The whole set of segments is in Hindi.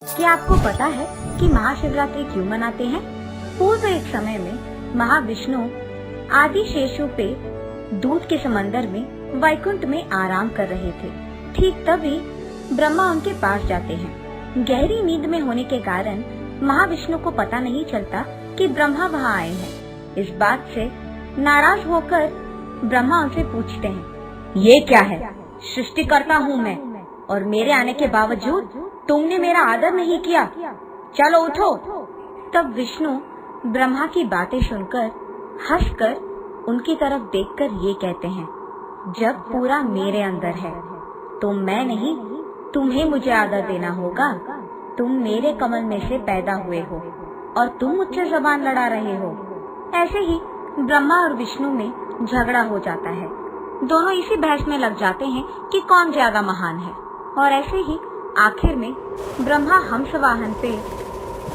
क्या आपको पता है कि महाशिवरात्रि क्यों मनाते हैं? पूर्व एक समय में महाविष्णु आदि शेषु पे दूध के समंदर में वैकुंठ में आराम कर रहे थे। ठीक तभी ब्रह्मा उनके पास जाते हैं। गहरी नींद में होने के कारण महाविष्णु को पता नहीं चलता कि ब्रह्मा वहाँ आए हैं। इस बात से नाराज होकर ब्रह्मा उनसे पूछते हैं, ये क्या है? सृष्टिकर्ता हूँ मैं और मेरे आने के बावजूद तुमने मेरा आदर नहीं किया, चलो उठो। तब विष्णु ब्रह्मा की बातें सुनकर हंसकर उनकी तरफ देखकर ये कहते हैं, जब पूरा मेरे अंदर है तो मैं नहीं, तुम्हें मुझे आदर देना होगा। तुम मेरे कमल में से पैदा हुए हो और तुम मुझसे जबान लड़ा रहे हो। ऐसे ही ब्रह्मा और विष्णु में झगड़ा हो जाता है। दोनों इसी बहस में लग जाते हैं कि कौन ज्यादा महान है। और ऐसे ही आखिर में ब्रह्मा हंस वाहन पे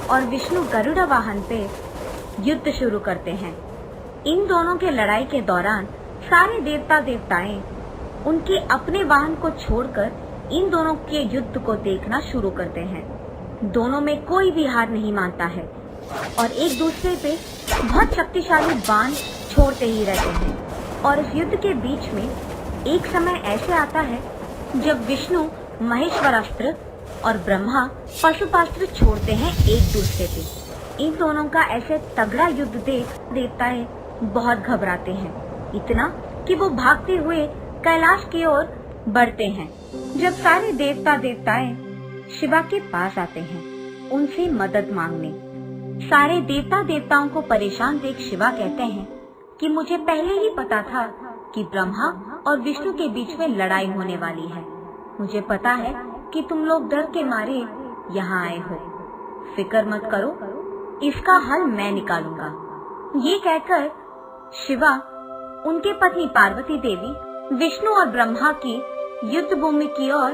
और विष्णु गरुड़ वाहन पे युद्ध शुरू करते हैं। इन दोनों के लड़ाई के दौरान सारे देवता देवताएं उनके अपने वाहन को छोड़कर इन दोनों के युद्ध को देखना शुरू करते हैं। दोनों में कोई भी हार नहीं मानता है और एक दूसरे पे बहुत शक्तिशाली बाण छोड़ते ही रहते हैं। और इस युद्ध के बीच में एक समय ऐसे आता है जब विष्णु महेश्वरास्त्र और ब्रह्मा पशुपास्त्र छोड़ते हैं एक दूसरे पे। इन दोनों का ऐसे तगड़ा युद्ध देख देवताएं बहुत घबराते हैं, इतना कि वो भागते हुए कैलाश की ओर बढ़ते हैं। जब सारे देवता देवताएं शिवा के पास आते हैं उनसे मदद मांगने, सारे देवता देवताओं को परेशान देख शिवा कहते हैं कि मुझे पहले ही पता था कि ब्रह्मा और विष्णु के बीच में लड़ाई होने वाली है। मुझे पता है कि तुम लोग डर के मारे यहाँ आए हो। फिक्र मत करो, इसका हल मैं निकालूंगा। ये कहकर शिवा उनके पत्नी पार्वती देवी विष्णु और ब्रह्मा की युद्ध भूमि की ओर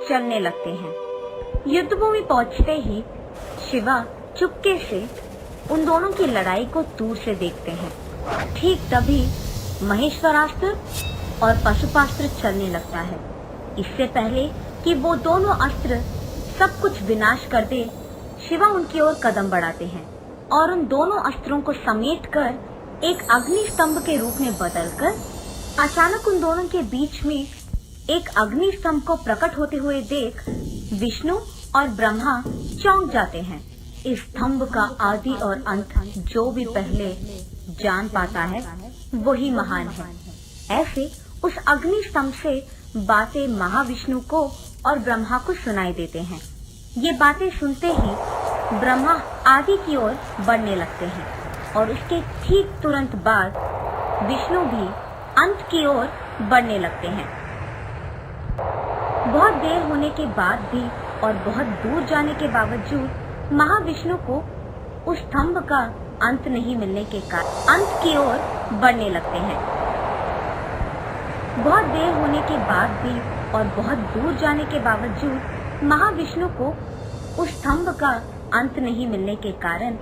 चलने लगते हैं। युद्ध भूमि पहुँचते ही शिवा चुपके से उन दोनों की लड़ाई को दूर से देखते हैं। ठीक तभी महेश्वरास्त्र और पशुपास्त्र चलने लगता है। इससे पहले कि वो दोनों अस्त्र सब कुछ विनाश कर दे, शिवा उनकी ओर कदम बढ़ाते हैं और उन दोनों अस्त्रों को समेटकर एक अग्नि स्तंभ के रूप में बदलकर अचानक उन दोनों के बीच में एक अग्नि स्तंभ को प्रकट होते हुए देख विष्णु और ब्रह्मा चौंक जाते हैं। इस स्तंभ का आदि और अंत जो भी पहले जान पाता है वही महान है। ऐसे उस अग्नि स्तंभ से बातें महाविष्णु को और ब्रह्मा को सुनाई देते हैं। ये बातें सुनते ही ब्रह्मा आदि की ओर बढ़ने लगते हैं और उसके ठीक तुरंत बाद विष्णु भी अंत की ओर बढ़ने लगते हैं। बहुत देर होने के बाद भी और बहुत दूर जाने के बावजूद महाविष्णु को उस स्तंभ का अंत नहीं मिलने के कारण अंत की ओर बढ़ने लगते हैं। बहुत देर होने के बाद भी और बहुत दूर जाने के बावजूद महाविष्णु को उस स्तंभ का अंत नहीं मिलने के कारण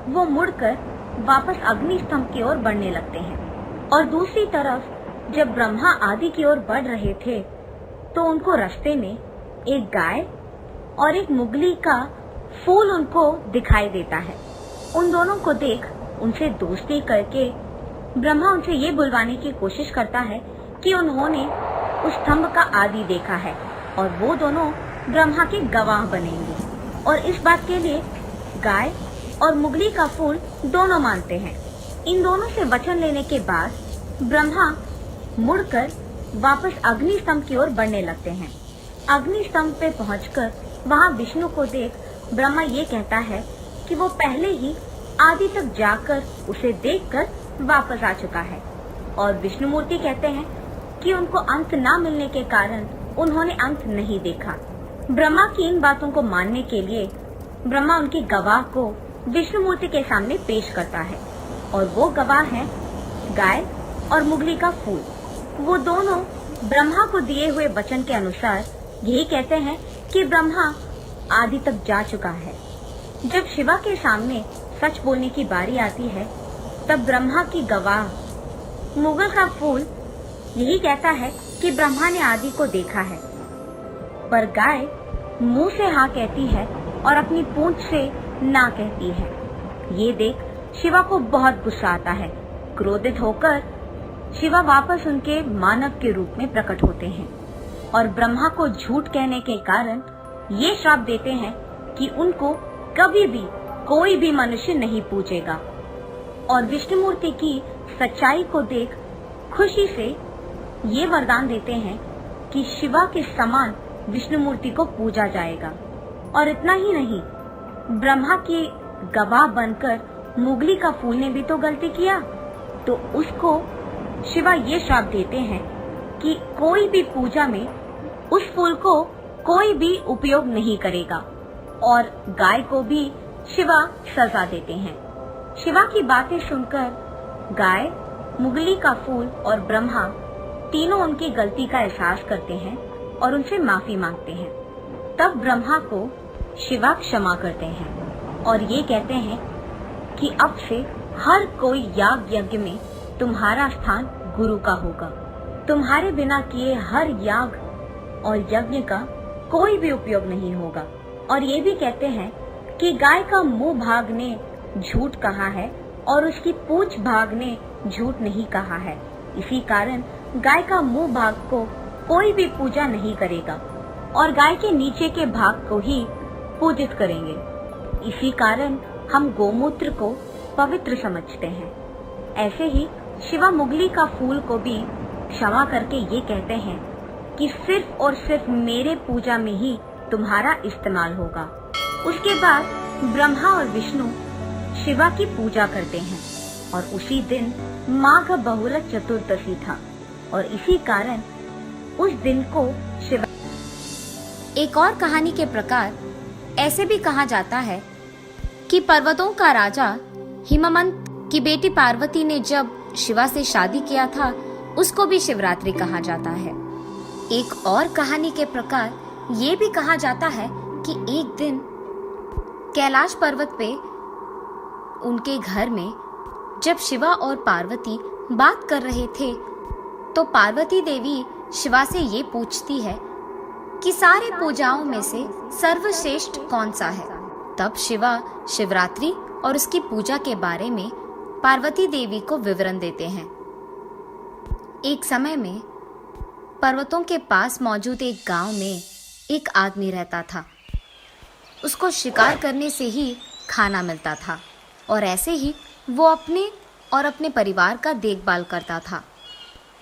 वो मुड़कर वापस अग्नि स्तंभ की ओर बढ़ने लगते हैं। और दूसरी तरफ जब ब्रह्मा आदि की ओर बढ़ रहे थे तो उनको रास्ते में एक गाय और एक मुगली का फूल उनको दिखाई देता है। उन दोनों को देख उनसे दोस्ती करके ब्रह्मा उनसे ये बुलवाने की कोशिश करता है कि उन्होंने उस स्तंभ का आदि देखा है और वो दोनों ब्रह्मा के गवाह बनेंगे। और इस बात के लिए गाय और मुगली का फूल दोनों मानते हैं। इन दोनों से वचन लेने के बाद ब्रह्मा मुड़कर वापस अग्नि स्तंभ की ओर बढ़ने लगते हैं। अग्नि स्तंभ पे पहुंचकर वहां विष्णु को देख ब्रह्मा ये कहता है कि वो पहले ही आदि तक जाकर उसे देखकर वापस आ चुका है। और विष्णु मूर्ति कहते हैं कि उनको अंत ना मिलने के कारण उन्होंने अंत नहीं देखा। ब्रह्मा की इन बातों को मानने के लिए ब्रह्मा उनकी गवाह को विष्णु मूर्ति के सामने पेश करता है और वो गवाह है गाय और मुगली का फूल। वो दोनों ब्रह्मा को दिए हुए वचन के अनुसार यही कहते हैं कि ब्रह्मा आदि तक जा चुका है। जब शिवा के सामने सच बोलने की बारी आती है तब ब्रह्मा की गवाह मुगल का फूल यही कहता है कि ब्रह्मा ने आदि को देखा है, पर गाय मुंह से हाँ कहती है और अपनी पूंछ से ना कहती है। ये देख शिवा को बहुत गुस्सा आता है। क्रोधित होकर शिवा वापस उनके मानव के रूप में प्रकट होते हैं और ब्रह्मा को झूठ कहने के कारण ये श्राप देते हैं कि उनको कभी भी कोई भी मनुष्य नहीं पूजेगा। और विष्णुमूर्ति की सच्चाई को देख खुशी से ये वरदान देते हैं कि शिवा के समान विष्णुमूर्ति को पूजा जाएगा। और इतना ही नहीं, ब्रह्मा के गवाह बनकर मुगली का फूल ने भी तो गलती किया, तो उसको शिवा ये श्राप देते हैं कि कोई भी पूजा में उस फूल को कोई भी उपयोग नहीं करेगा। और गाय को भी शिवा सजा देते हैं। शिवा की बातें सुनकर गाय, मुगली का फूल और ब्रह्मा तीनों उनकी गलती का एहसास करते हैं और उनसे माफी मांगते हैं। तब ब्रह्मा को शिवा क्षमा करते हैं और ये कहते हैं कि अब से हर कोई याग यज्ञ में तुम्हारा स्थान गुरु का होगा। तुम्हारे बिना किए हर याग और यज्ञ का कोई भी उपयोग नहीं होगा। और ये भी कहते हैं कि गाय का मुंह भाग ने झूठ कहा है और उसकी पूंछ भाग ने झूठ नहीं कहा है। इसी कारण गाय का मुंह भाग को कोई भी पूजा नहीं करेगा और गाय के नीचे के भाग को ही पूजित करेंगे। इसी कारण हम गोमूत्र को पवित्र समझते हैं। ऐसे ही शिवा मुगली का फूल को भी क्षमा करके ये कहते हैं कि सिर्फ और सिर्फ मेरे पूजा में ही तुम्हारा इस्तेमाल होगा। उसके बाद ब्रह्मा और विष्णु शिवा की पूजा करते हैं और उसी दिन माघ बहुलक चतुर्दशी था और इसी कारण उस दिन को शिवा। एक और कहानी के प्रकार ऐसे भी कहा जाता है कि पर्वतों का राजा हिमवंत की बेटी पार्वती ने जब शिवा से शादी किया था, उसको भी शिवरात्रि कहा जाता है। एक और कहानी के प्रकार ये भी कहा जाता है कि एक दिन कैलाश पर्वत पे उनके घर में जब शिवा और पार्वती बात कर रहे थे, तो पार्वती देवी शिवा से ये पूछती है कि सारे पूजाओं में से सर्वश्रेष्ठ कौन सा है। तब शिवा शिवरात्रि और उसकी पूजा के बारे में पार्वती देवी को विवरण देते हैं। एक समय में पर्वतों के पास मौजूद एक गांव में एक आदमी रहता था। उसको शिकार करने से ही खाना मिलता था और ऐसे ही वो अपने और अपने परिवार का देखभाल करता था।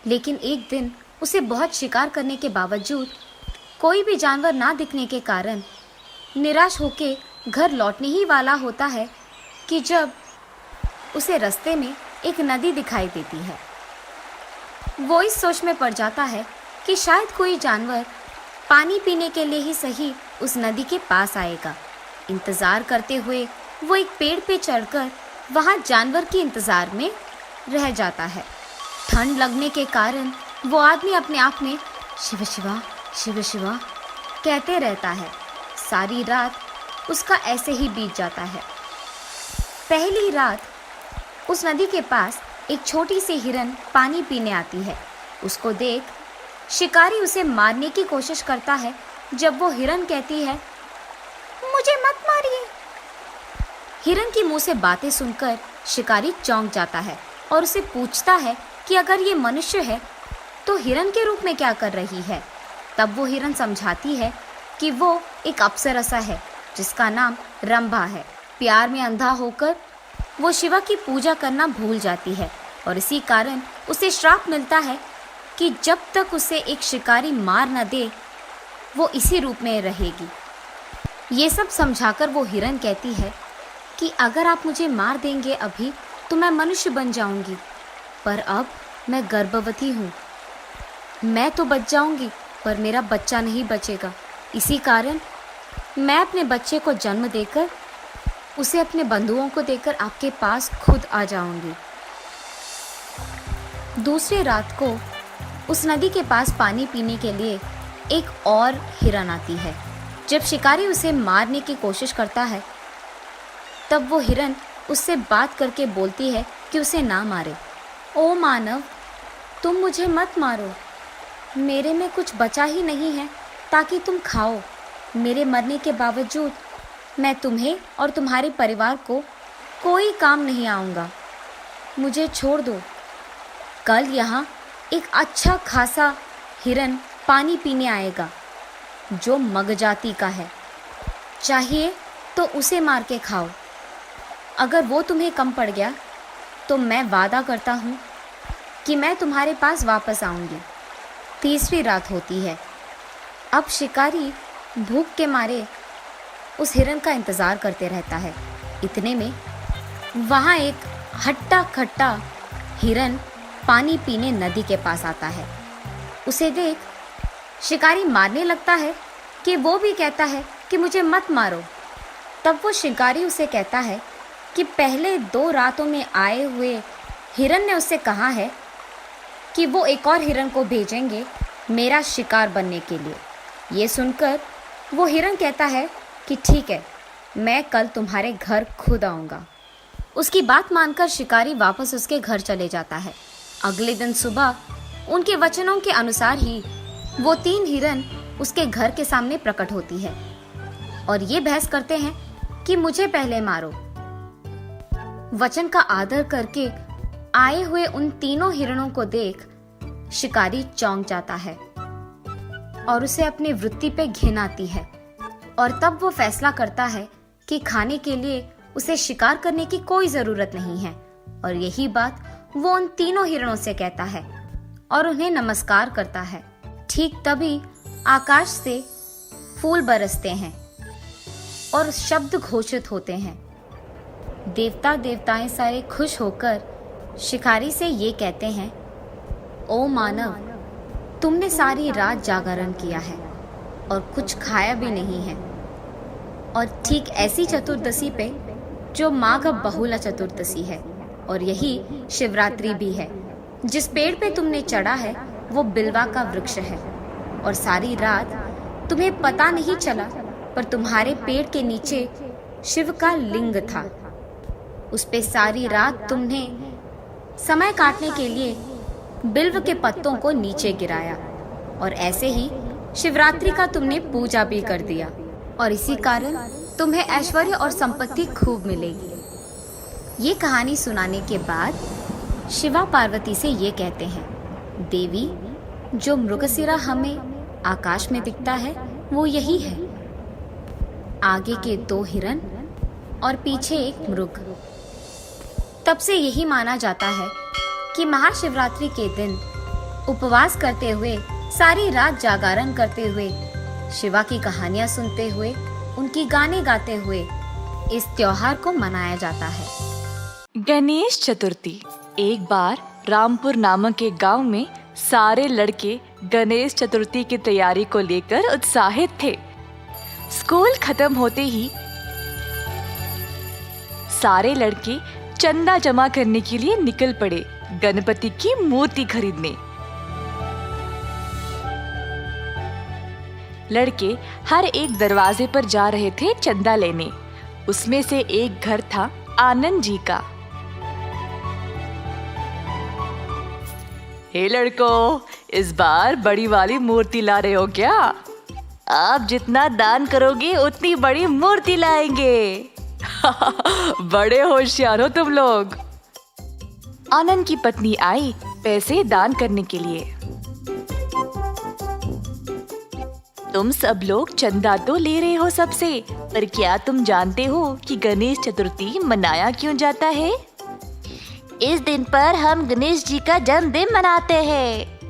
लेकिन एक दिन उसे बहुत शिकार करने के बावजूद कोई भी जानवर ना दिखने के कारण निराश होके घर लौटने ही वाला होता है कि जब उसे रास्ते में एक नदी दिखाई देती है। वो इस सोच में पड़ जाता है कि शायद कोई जानवर पानी पीने के लिए ही सही उस नदी के पास आएगा। इंतजार करते हुए वो एक पेड़ पे चढ़कर वहां जानवर के इंतजार में रह जाता है। ठंड लगने के कारण वो आदमी अपने आप में शिव शिवा शिव शिवा कहते रहता है। सारी रात उसका ऐसे ही बीत जाता है। पहली रात उस नदी के पास एक छोटी सी हिरन पानी पीने आती है। उसको देख शिकारी उसे मारने की कोशिश करता है। जब वो हिरन कहती है, मुझे मत मारिए। हिरन की मुंह से बातें सुनकर शिकारी चौंक जाता है और उसे पूछता है कि अगर ये मनुष्य है तो हिरन के रूप में क्या कर रही है। तब वो हिरन समझाती है कि वो एक अप्सरसा है जिसका नाम रंभा है। प्यार में अंधा होकर वो शिवा की पूजा करना भूल जाती है और इसी कारण उसे श्राप मिलता है कि जब तक उसे एक शिकारी मार न दे वो इसी रूप में रहेगी। ये सब समझाकर वो हिरन कहती है कि अगर आप मुझे मार देंगे अभी तो मैं मनुष्य बन जाऊंगी, पर अब मैं गर्भवती हूँ। मैं तो बच जाऊंगी पर मेरा बच्चा नहीं बचेगा। इसी कारण मैं अपने बच्चे को जन्म देकर उसे अपने बंधुओं को देकर आपके पास खुद आ जाऊंगी। दूसरी रात को उस नदी के पास पानी पीने के लिए एक और हिरन आती है। जब शिकारी उसे मारने की कोशिश करता है तब वो हिरन उससे बात करके बोलती है कि उसे ना मारे। ओ मानव, तुम मुझे मत मारो, मेरे में कुछ बचा ही नहीं है ताकि तुम खाओ। मेरे मरने के बावजूद मैं तुम्हें और तुम्हारे परिवार को कोई काम नहीं आऊँगा। मुझे छोड़ दो। कल यहाँ एक अच्छा खासा हिरन पानी पीने आएगा जो मग जाति का है। चाहिए तो उसे मार के खाओ। अगर वो तुम्हें कम पड़ गया तो मैं वादा करता हूँ कि मैं तुम्हारे पास वापस आऊँगी। तीसरी रात होती है। अब शिकारी भूख के मारे उस हिरन का इंतज़ार करते रहता है। इतने में वहाँ एक हट्टा खट्टा हिरन पानी पीने नदी के पास आता है। उसे देख शिकारी मारने लगता है कि वो भी कहता है कि मुझे मत मारो। तब वो शिकारी उसे कहता है कि पहले 2 रातों में आए हुए हिरन ने उससे कहा है कि वो एक और हिरन को भेजेंगे मेरा शिकार बनने के लिए। ये सुनकर वो हिरन कहता है कि ठीक है, मैं कल तुम्हारे घर खुद आऊँगा। उसकी बात मानकर शिकारी वापस उसके घर चले जाता है। अगले दिन सुबह उनके वचनों के अनुसार ही वो 3 हिरन उसके घर के सामने प्रकट होती है और ये बहस करते हैं कि मुझे पहले मारो। वचन का आदर करके आए हुए उन तीनों हिरणों को देख शिकारी चौंक जाता है और उसे अपनी वृत्ति पे घिन आती है और तब वो फैसला करता है कि खाने के लिए उसे शिकार करने की कोई जरूरत नहीं है। और यही बात वो उन तीनों हिरणों से कहता है और उन्हें नमस्कार करता है। ठीक तभी आकाश से फूल बरसते हैं और शब्द घोषित होते हैं। देवताएं सारे खुश होकर शिकारी से ये कहते हैं, ओ मानव, तुमने सारी रात जागरण किया है और कुछ खाया भी नहीं है। और ठीक ऐसी चतुर्दशी पे जो माघ बहुला चतुर्दशी है और यही शिवरात्रि भी है। जिस पेड़ पे तुमने चढ़ा है वो बिल्वा का वृक्ष है और सारी रात तुम्हें पता नहीं चला, पर तुम्हारे पेड़ के नीचे शिव का लिंग था। उस पे सारी रात तुमने समय काटने के लिए बिल्व के पत्तों को नीचे गिराया और ऐसे ही शिवरात्रि का तुमने पूजा भी कर दिया और इसी कारण तुम्हें ऐश्वर्य और संपत्ति खूब मिलेगी। ये कहानी सुनाने के बाद शिवा पार्वती से ये कहते हैं, देवी, जो मृगशिरा हमें आकाश में दिखता है वो यही है। आगे के 2 हिरन और पीछे एक मृग। तब से यही माना जाता है कि महाशिवरात्रि के दिन उपवास करते हुए, सारी रात जागरण करते हुए, शिवा की कहानियां सुनते हुए, उनकी गाने गाते हुए इस त्योहार को मनाया जाता है। गणेश चतुर्थी। एक बार रामपुर नामक एक गांव में सारे लड़के गणेश चतुर्थी की तैयारी को लेकर उत्साहित थे। स्कूल खत्म होते ही सारे लड़के चंदा जमा करने के लिए निकल पड़े गणपति की मूर्ति खरीदने। लड़के हर एक दरवाजे पर जा रहे थे चंदा लेने। उसमें से एक घर था आनंद जी का। हे लड़कों, इस बार बड़ी वाली मूर्ति ला रहे हो क्या? आप जितना दान करोगे उतनी बड़ी मूर्ति लाएंगे। बड़े होशियार हो तुम लोग। आनंद की पत्नी आई पैसे दान करने के लिए। तुम सब लोग चंदा तो ले रहे हो सबसे, पर क्या तुम जानते हो कि गणेश चतुर्थी मनाया क्यों जाता है? इस दिन पर हम गणेश जी का जन्मदिन मनाते हैं।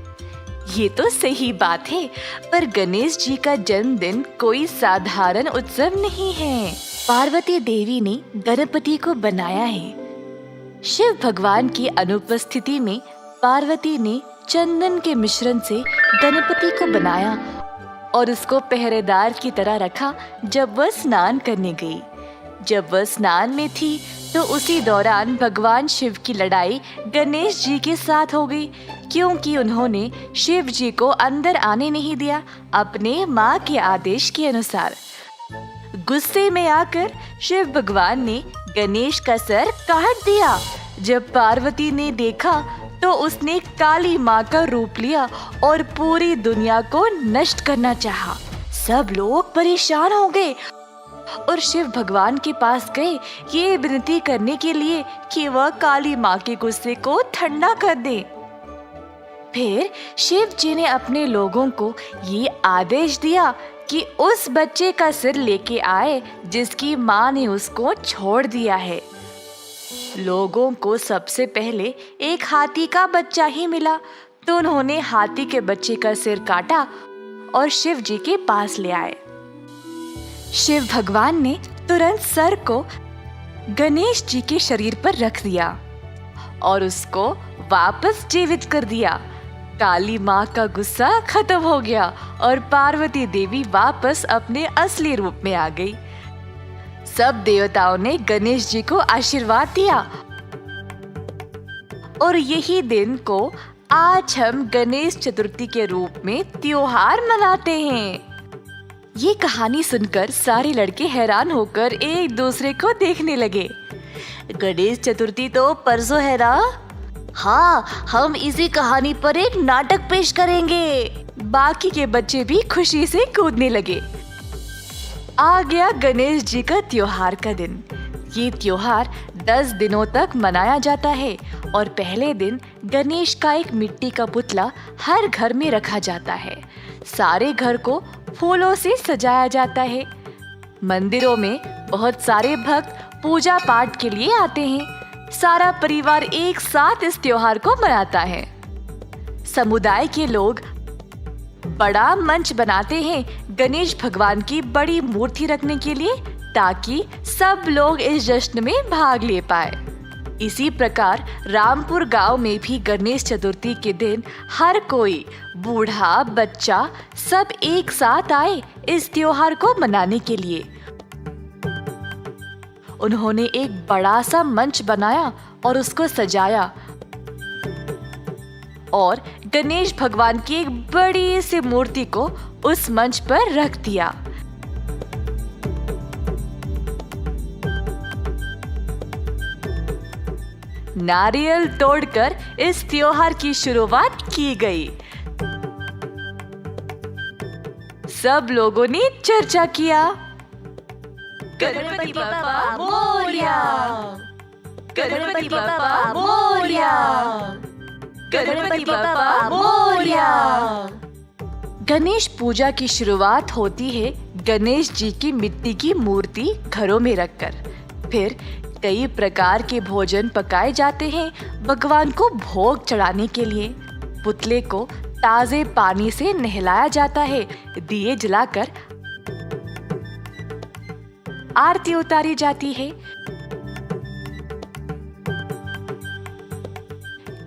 ये तो सही बात है, पर गणेश जी का जन्मदिन कोई साधारण उत्सव नहीं है। पार्वती देवी ने गणपति को बनाया है। शिव भगवान की अनुपस्थिति में पार्वती ने चंदन के मिश्रण से गणपति को बनाया और उसको पहरेदार की तरह रखा जब वह स्नान करने गई। जब वह स्नान में थी तो उसी दौरान भगवान शिव की लड़ाई गणेश जी के साथ हो गई, क्योंकि उन्होंने शिव जी को अंदर आने नहीं दिया अपने माँ के आदेश के अनुसार। गुस्से में आकर शिव भगवान ने गणेश का सर काट दिया। जब पार्वती ने देखा तो उसने काली माँ का रूप लिया और पूरी दुनिया को नष्ट करना चाहा। सब लोग परेशान हो गए और शिव भगवान के पास गए ये विनती करने के लिए कि वह काली माँ के गुस्से को ठंडा कर दे। फिर शिव जी ने अपने लोगों को ये आदेश दिया कि उस बच्चे का सिर लेके आए जिसकी माँ ने उसको छोड़ दिया है। लोगों को सबसे पहले एक हाथी का बच्चा ही मिला, तो उन्होंने हाथी के बच्चे का सिर काटा और शिव जी के पास ले आए। शिव भगवान ने तुरंत सर को गणेश जी के शरीर पर रख दिया और उसको वापस जीवित कर दिया। काली माँ का गुस्सा खत्म हो गया और पार्वती देवी वापस अपने असली रूप में आ गई। सब देवताओं ने गणेश जी को आशीर्वाद दिया और यही दिन को आज हम गणेश चतुर्थी के रूप में त्योहार मनाते हैं। ये कहानी सुनकर सारे लड़के हैरान होकर एक दूसरे को देखने लगे। गणेश चतुर्थी तो परसों है ना? हाँ, हम इसी कहानी पर एक नाटक पेश करेंगे। बाकी के बच्चे भी खुशी से कूदने लगे। आ गया गणेश जी का त्योहार का दिन। ये त्योहार 10 दिनों तक मनाया जाता है और पहले दिन गणेश का एक मिट्टी का पुतला हर घर में रखा जाता है। सारे घर को फूलों से सजाया जाता है। मंदिरों में बहुत सारे भक्त पूजा पाठ के लिए आते हैं। सारा परिवार एक साथ इस त्योहार को मनाता है। समुदाय के लोग बड़ा मंच बनाते हैं गणेश भगवान की बड़ी मूर्ति रखने के लिए, ताकि सब लोग इस जश्न में भाग ले पाए। इसी प्रकार रामपुर गांव में भी गणेश चतुर्थी के दिन हर कोई, बूढ़ा बच्चा, सब एक साथ आए इस त्योहार को मनाने के लिए। उन्होंने एक बड़ा सा मंच बनाया और उसको सजाया और गणेश भगवान की एक बड़ी सी मूर्ति को उस मंच पर रख दिया। नारियल तोड़कर इस त्योहार की शुरुआत की गई। सब लोगों ने चर्चा किया। गणपति बप्पा मोरया, गणपति बप्पा मोरया, गणपति बप्पा मोरया। गणेश पूजा की शुरुआत होती है गणेश जी की मिट्टी की मूर्ति घरों में रखकर। फिर कई प्रकार के भोजन पकाए जाते हैं भगवान को भोग चढ़ाने के लिए। पुतले को ताजे पानी से नहलाया जाता है। दिए जलाकर आरती उतारी जाती है।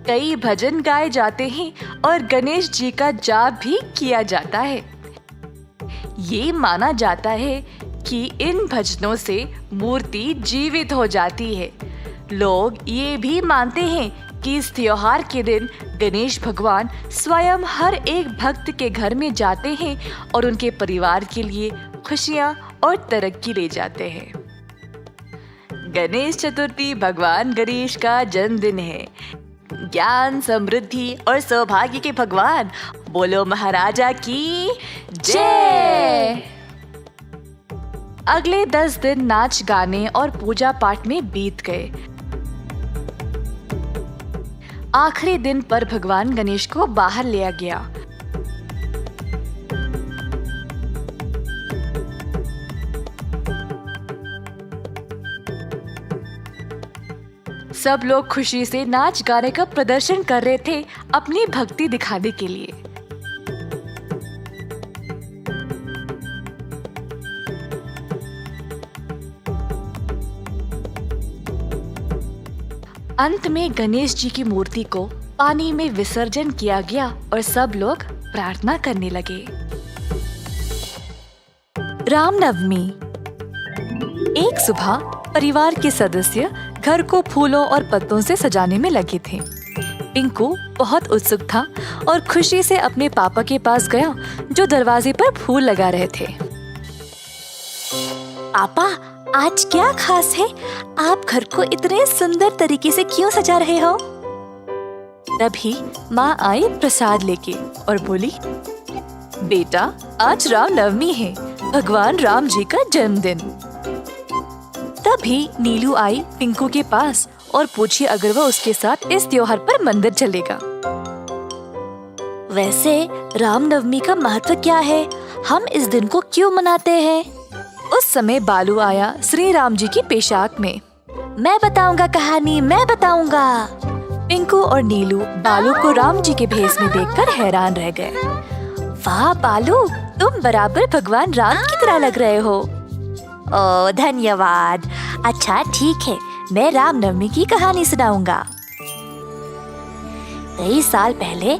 कई भजन गाए जाते हैं और गणेश जी का जाप भी किया जाता है। ये माना जाता है कि इन भजनों से मूर्ति जीवित हो जाती है। लोग ये भी मानते हैं कि इस त्योहार के दिन गणेश भगवान स्वयं हर एक भक्त के घर में जाते हैं और उनके परिवार के लिए खुशियां और तरक्की ले जाते हैं। गणेश चतुर्थी भगवान गणेश का जन्मदिन है। ज्ञान, समृद्धि और सौभाग्य के भगवान, बोलो महाराजा की जय। अगले 10 दिन नाच गाने और पूजा पाठ में बीत गए। आखिरी दिन पर भगवान गणेश को बाहर लिया गया। सब लोग खुशी से नाच गाने का प्रदर्शन कर रहे थे अपनी भक्ति दिखाने के लिए। अंत में गणेश जी की मूर्ति को पानी में विसर्जन किया गया और सब लोग प्रार्थना करने लगे। रामनवमी। एक सुबह परिवार के सदस्य घर को फूलों और पत्तों से सजाने में लगे थे। पिंकू बहुत उत्सुक था और खुशी से अपने पापा के पास गया जो दरवाजे पर फूल लगा रहे थे। पापा, आज क्या खास है? आप घर को इतने सुंदर तरीके से क्यों सजा रहे हो? तभी माँ आई प्रसाद लेके और बोली, बेटा, आज रामनवमी है, भगवान राम जी का जन्मदिन। तभी नीलू आई पिंकू के पास और पूछी अगर वह उसके साथ इस त्योहार पर मंदिर चलेगा। वैसे रामनवमी का महत्व क्या है? हम इस दिन को क्यों मनाते हैं? उस समय बालू आया श्री राम जी की पोशाक में। मैं बताऊंगा कहानी, मैं बताऊंगा। पिंकू और नीलू बालू को राम जी के भेष में देखकर हैरान रह गए। वाह बालू, तुम बराबर भगवान राम की तरह लग रहे हो। ओह धन्यवाद। अच्छा ठीक है, मैं रामनवमी की कहानी सुनाऊंगा। कई साल पहले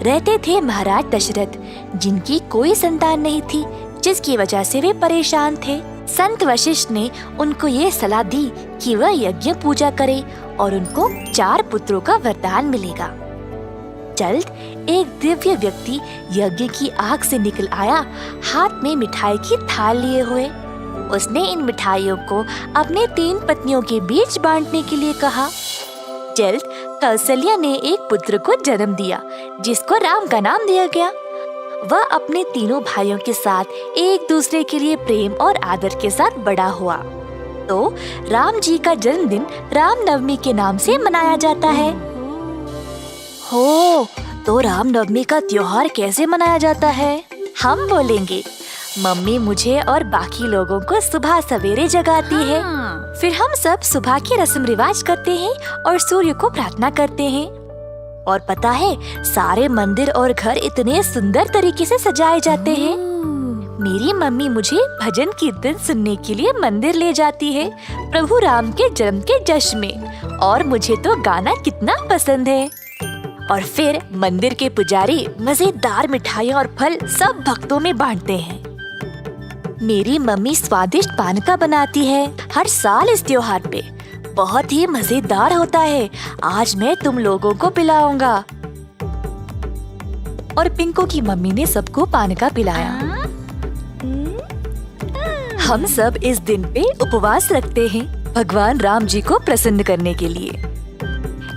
रहते थे महाराज दशरथ, जिनकी कोई संतान नहीं थी, जिसकी वजह से वे परेशान थे। संत वशिष्ठ ने उनको ये सलाह दी कि वह यज्ञ पूजा करे और उनको 4 पुत्रों का वरदान मिलेगा। जल्द एक दिव्य व्यक्ति यज्ञ की आग से निकल आया, हाथ में मिठाई की थाल लिए हुए। उसने इन मिठाइयों को अपने 3 पत्नियों के बीच बांटने के लिए कहा। जल्द कौशल्या ने एक पुत्र को जन्म दिया, जिसको राम का नाम दिया गया। वह अपने तीनों भाइयों के साथ एक दूसरे के लिए प्रेम और आदर के साथ बड़ा हुआ। तो राम जी का जन्मदिन रामनवमी के नाम से मनाया जाता है। हो, तो रामनवमी का त्योहार कैसे मनाया जाता है? हम बोलेंगे। मम्मी मुझे और बाकी लोगों को सुबह सवेरे जगाती है। फिर हम सब सुबह की रस्म रिवाज करते हैं और सूर्य को प्रार्थना करते हैं। और पता है, सारे मंदिर और घर इतने सुंदर तरीके से सजाए जाते हैं। मेरी मम्मी मुझे भजन कीर्तन सुनने के लिए मंदिर ले जाती है, प्रभु राम के जन्म के जश्न में। और मुझे तो गाना कितना पसंद है। और फिर मंदिर के पुजारी मजेदार मिठाइयाँ और फल सब भक्तों में बांटते हैं। मेरी मम्मी स्वादिष्ट पानका बनाती है हर साल इस त्योहार पे। बहुत ही मजेदार होता है। आज मैं तुम लोगों को पिलाऊंगा। और पिंकू की मम्मी ने सबको पानका पिलाया। हम सब इस दिन पे उपवास रखते हैं भगवान राम जी को प्रसन्न करने के लिए।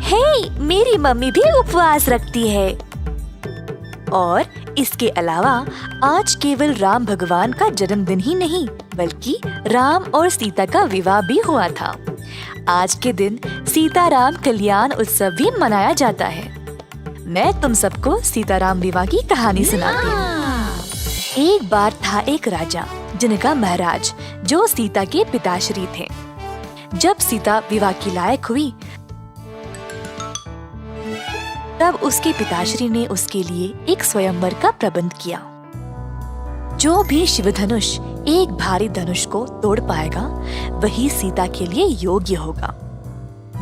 हे, मेरी मम्मी भी उपवास रखती है। और इसके अलावा आज केवल राम भगवान का जन्मदिन ही नहीं, बल्कि राम और सीता का विवाह भी हुआ था। आज के दिन सीताराम कल्याण उत्सव भी मनाया जाता है। मैं तुम सबको सीताराम विवाह की कहानी सुनाती हूँ। एक बार था एक राजा, जिनका महाराज, जो सीता के पिताश्री थे। जब सीता विवाह की लायक हुई, तब उसके पिताश्री ने उसके लिए एक स्वयंवर का प्रबंध किया। जो भी शिव धनुष एक भारी धनुष को तोड़ पाएगा, वही सीता के लिए योग्य होगा।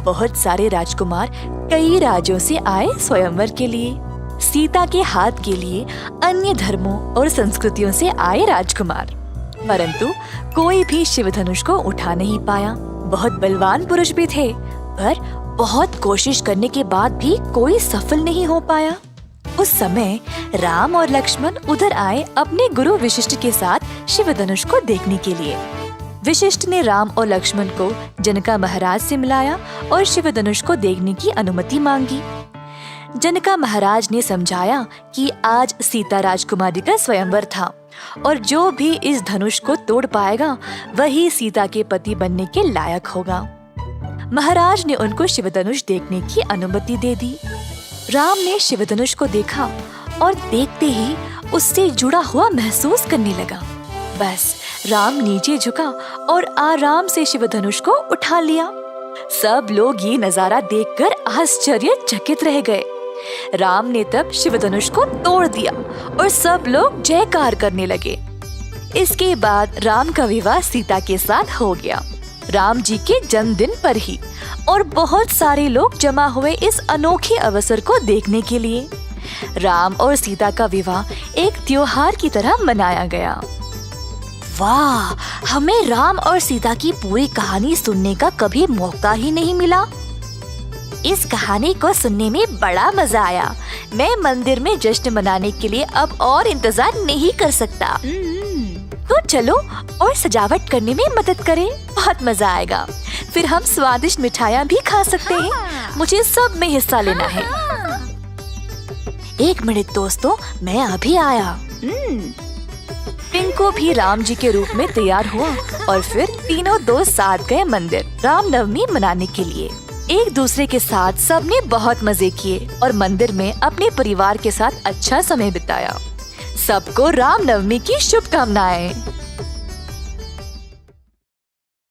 बहुत सारे राजकुमार कई राज्यों से आए स्वयंवर के लिए। सीता के हाथ के लिए अन्य धर्मों और संस्कृतियों से आए राजकुमार, परंतु कोई भी शिव धनुष को उठा नहीं पाया। बहुत बलवान पुरुष भी थे, पर बहुत कोशिश करने के बाद भी कोई सफल नहीं हो पाया। उस समय राम और लक्ष्मण उधर आए अपने गुरु वशिष्ठ के साथ शिव धनुष को देखने के लिए। वशिष्ठ ने राम और लक्ष्मण को जनका महाराज से मिलाया और शिव धनुष को देखने की अनुमति मांगी। जनका महाराज ने समझाया कि आज सीता राजकुमारी का स्वयंवर था और जो भी इस धनुष को तोड़ पाएगा, वही सीता के पति बनने के लायक होगा। महाराज ने उनको शिव धनुष देखने की अनुमति दे दी। राम ने शिव धनुष को देखा और देखते ही उससे जुड़ा हुआ महसूस करने लगा। बस राम नीचे झुका और आराम से शिव धनुष को उठा लिया। सब लोग ये नजारा देखकर आश्चर्यचकित रह गए। राम ने तब शिव धनुष को तोड़ दिया और सब लोग जयकार करने लगे। इसके बाद राम का विवाह सीता के साथ हो गया, राम जी के जन्मदिन पर ही। और बहुत सारे लोग जमा हुए इस अनोखे अवसर को देखने के लिए। राम और सीता का विवाह एक त्योहार की तरह मनाया गया। वाह, हमें राम और सीता की पूरी कहानी सुनने का कभी मौका ही नहीं मिला। इस कहानी को सुनने में बड़ा मजा आया। मैं मंदिर में जश्न मनाने के लिए अब और इंतजार नहीं कर सकता। तो चलो और सजावट करने में मदद करें, बहुत मजा आएगा। फिर हम स्वादिष्ट मिठाइयाँ भी खा सकते हैं। मुझे सब में हिस्सा लेना है। 1 मिनट दोस्तों, मैं अभी आया। पिंकू भी राम जी के रूप में तैयार हुआ और फिर तीनों दोस्त साथ गए मंदिर रामनवमी मनाने के लिए। एक दूसरे के साथ सबने बहुत मजे किए और मंदिर में अपने परिवार के साथ अच्छा समय बिताया। सबको रामनवमी की शुभकामनाएं।